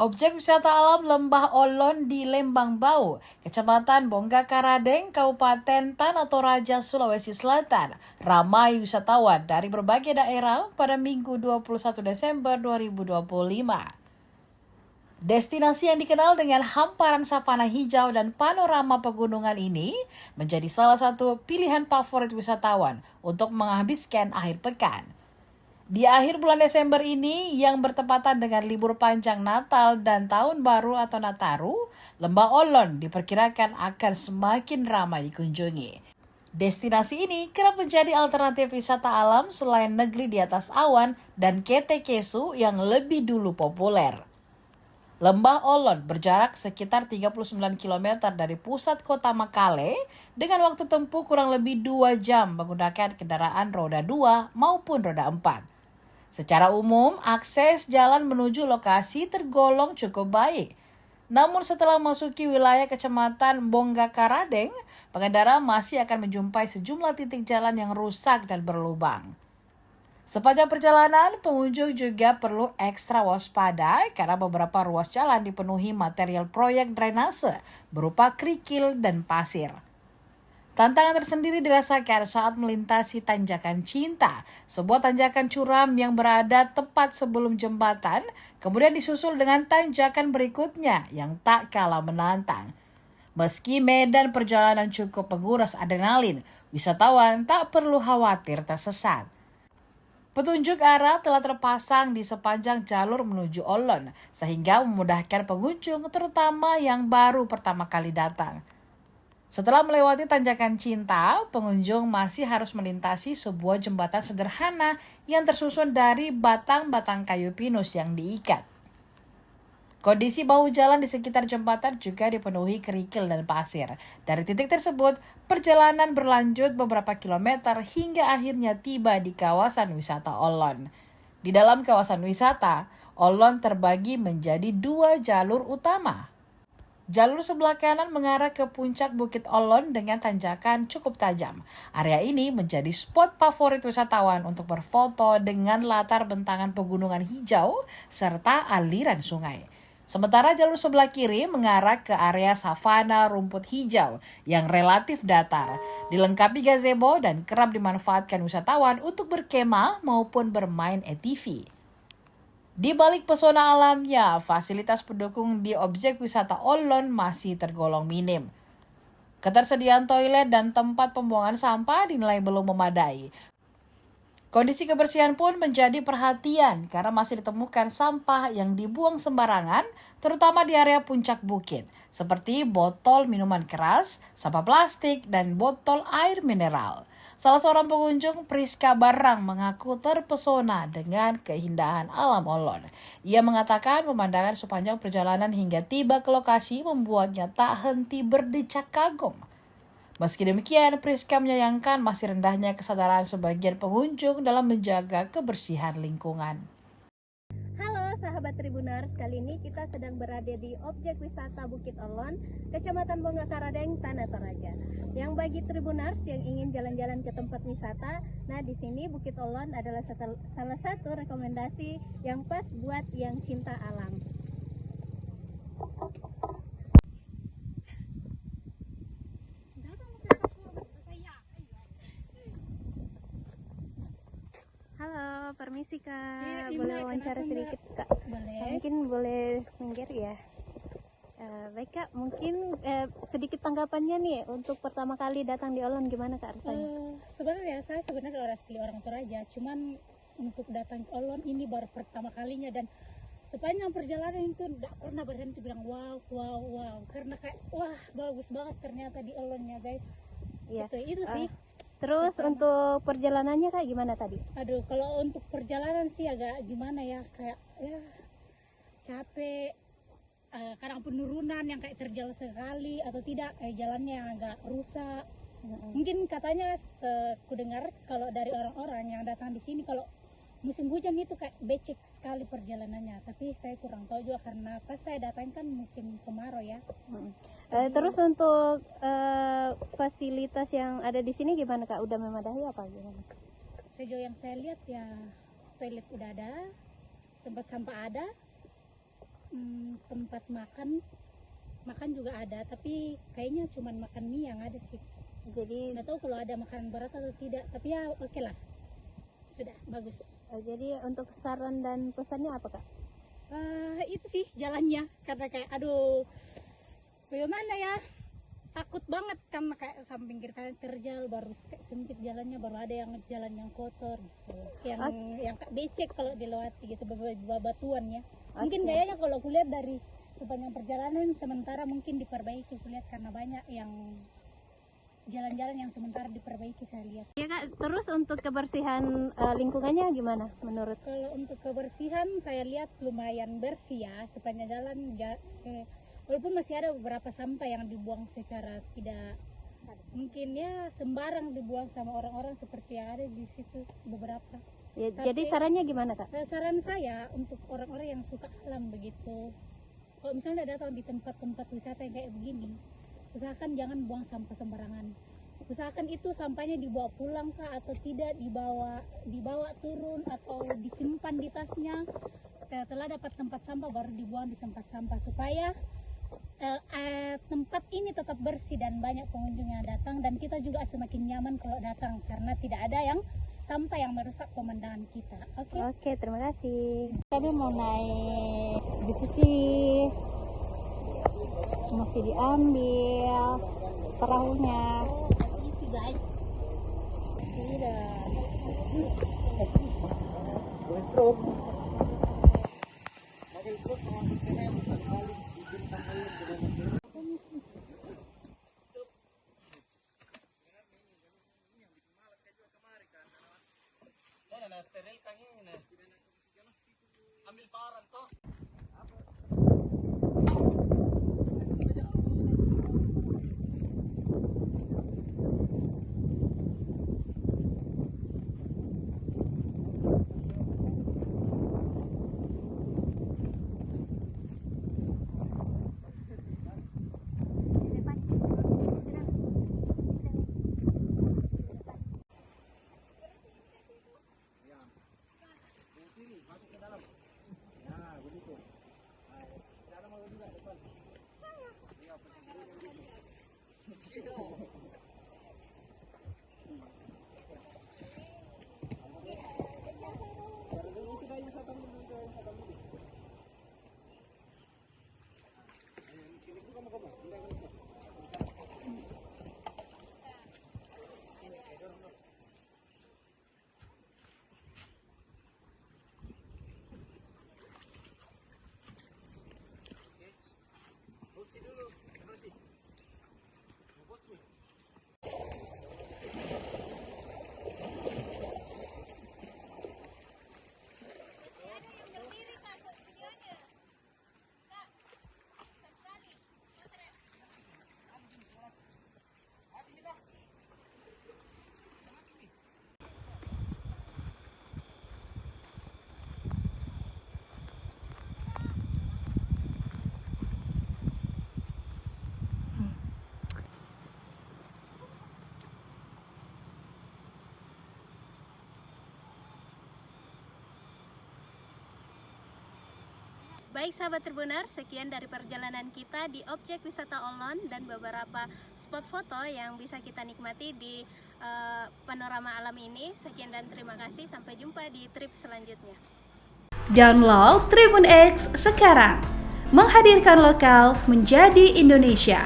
Objek wisata alam Lembah Olon di Lembang Bau, Kecamatan Bonggakaradeng, Kabupaten Tanah Toraja, Sulawesi Selatan, ramai wisatawan dari berbagai daerah pada Minggu 21 Desember 2025. Destinasi yang dikenal dengan hamparan savana hijau dan panorama pegunungan ini menjadi salah satu pilihan favorit wisatawan untuk menghabiskan akhir pekan. Di akhir bulan Desember ini yang bertepatan dengan libur panjang Natal dan Tahun Baru atau Nataru, Lembah Olon diperkirakan akan semakin ramai dikunjungi. Destinasi ini kerap menjadi alternatif wisata alam selain negeri di atas awan dan Kete Kesu yang lebih dulu populer. Lembah Olon berjarak sekitar 39 km dari pusat kota Makale dengan waktu tempuh kurang lebih 2 jam menggunakan kendaraan roda 2 maupun roda 4. Secara umum, akses jalan menuju lokasi tergolong cukup baik. Namun setelah memasuki wilayah Kecamatan Bonggakaradeng, pengendara masih akan menjumpai sejumlah titik jalan yang rusak dan berlubang. Sepanjang perjalanan, pengunjung juga perlu ekstra waspada karena beberapa ruas jalan dipenuhi material proyek drainase berupa kerikil dan pasir. Tantangan tersendiri dirasakan saat melintasi Tanjakan Cinta, sebuah tanjakan curam yang berada tepat sebelum jembatan, kemudian disusul dengan tanjakan berikutnya yang tak kalah menantang. Meski medan perjalanan cukup menguras adrenalin, wisatawan tak perlu khawatir tersesat. Petunjuk arah telah terpasang di sepanjang jalur menuju Olon, sehingga memudahkan pengunjung terutama yang baru pertama kali datang. Setelah melewati Tanjakan Cinta, pengunjung masih harus melintasi sebuah jembatan sederhana yang tersusun dari batang-batang kayu pinus yang diikat. Kondisi bahu jalan di sekitar jembatan juga dipenuhi kerikil dan pasir. Dari titik tersebut, perjalanan berlanjut beberapa kilometer hingga akhirnya tiba di kawasan wisata Olon. Di dalam kawasan wisata, Olon terbagi menjadi 2 jalur utama. Jalur sebelah kanan mengarah ke puncak Bukit Olon dengan tanjakan cukup tajam. Area ini menjadi spot favorit wisatawan untuk berfoto dengan latar bentangan pegunungan hijau serta aliran sungai. Sementara jalur sebelah kiri mengarah ke area savana rumput hijau yang relatif datar, dilengkapi gazebo dan kerap dimanfaatkan wisatawan untuk berkemah maupun bermain ATV. Di balik pesona alamnya, fasilitas pendukung di objek wisata Olon masih tergolong minim. Ketersediaan toilet dan tempat pembuangan sampah dinilai belum memadai. Kondisi kebersihan pun menjadi perhatian karena masih ditemukan sampah yang dibuang sembarangan, terutama di area puncak bukit, seperti botol minuman keras, sampah plastik, dan botol air mineral. Salah seorang pengunjung, Priska Barang, mengaku terpesona dengan keindahan alam Olon. Ia mengatakan pemandangan sepanjang perjalanan hingga tiba ke lokasi membuatnya tak henti berdecak kagum. Meski demikian, Priska menyayangkan masih rendahnya kesadaran sebagian pengunjung dalam menjaga kebersihan lingkungan. Halo sahabat Tribuners, kali ini kita sedang berada di objek wisata Bukit Olon, Kecamatan Bonggakaradeng, Tanah Toraja. Yang bagi Tribuners yang ingin jalan-jalan ke tempat wisata, nah di sini Bukit Olon adalah salah satu rekomendasi yang pas buat yang cinta alam. Halo, permisi Kak. Boleh wawancara sedikit Kak? Boleh. Mungkin boleh minggir ya. Baik Kak, mungkin sedikit tanggapannya nih untuk pertama kali datang di Olon, gimana Kak rasanya? Sebenarnya saya asli orang Toraja, cuman untuk datang ke Olon ini baru pertama kalinya, dan sepanjang perjalanan itu tidak pernah berhenti bilang wow wow wow, karena kayak wah bagus banget ternyata di Olonnya guys. Iya. Itu sih. Terus untuk perjalanannya Kak gimana tadi? Aduh, kalau untuk perjalanan sih agak gimana ya, kayak ya capek. Kadang penurunan yang kayak terjal sekali atau tidak, jalannya yang agak rusak. Mungkin katanya ku dengar kalau dari orang-orang yang datang di sini kalau musim hujan itu kayak becek sekali perjalanannya, tapi saya kurang tahu juga karena pas saya datang kan musim kemarau ya. Terus untuk fasilitas yang ada di sini gimana Kak? Udah memadai apa gimana? Sejauh yang saya lihat ya, toilet udah ada, tempat sampah ada, tempat makan juga ada, tapi kayaknya cuman makan mie yang ada sih. Jadi Nggak tahu kalau ada makanan berat atau tidak, tapi ya oke lah, sudah bagus. jadi untuk saran dan pesannya apa Kak? Itu sih jalannya, karena kayak aduh bagaimana ya, takut banget karena kayak samping kiri kanan terjal, baru kayak sempit jalannya, baru ada yang jalan yang kotor gitu. yang becek kalau dilewati gitu, bebatuan ya. Mungkin Oke. kayaknya kalau kulihat dari sepanjang perjalanan sementara mungkin diperbaiki, kulihat karena banyak yang jalan-jalan yang sementara diperbaiki saya lihat. Ya Kak, terus untuk kebersihan lingkungannya gimana menurut? Kalau untuk kebersihan saya lihat lumayan bersih ya sepanjang jalan, walaupun masih ada beberapa sampah yang dibuang secara tidak mungkin ya sembarang dibuang sama orang-orang seperti yang ada di situ beberapa. Ya, Tapi- jadi sarannya gimana Kak? Saran saya untuk orang-orang yang suka alam begitu, kalau misalnya datang di tempat-tempat wisata yang kayak begini, usahakan jangan buang sampah sembarangan. Usahakan itu sampahnya dibawa pulang kah atau tidak, dibawa turun atau disimpan di tasnya. Setelah dapat tempat sampah baru dibuang di tempat sampah, supaya tempat ini tetap bersih dan banyak pengunjung yang datang, dan kita juga semakin nyaman kalau datang karena tidak ada yang sampah yang merusak pemandangan kita. Oke. Oke, terima kasih. Kami mau naik di sini, masih diambil perahunya. Itu guys. Tidak. Baik sahabat Tribuners, sekian dari perjalanan kita di objek wisata Olon dan beberapa spot foto yang bisa kita nikmati di panorama alam ini. Sekian dan terima kasih, sampai jumpa di trip selanjutnya. Download Tribun X sekarang, menghadirkan lokal menjadi Indonesia.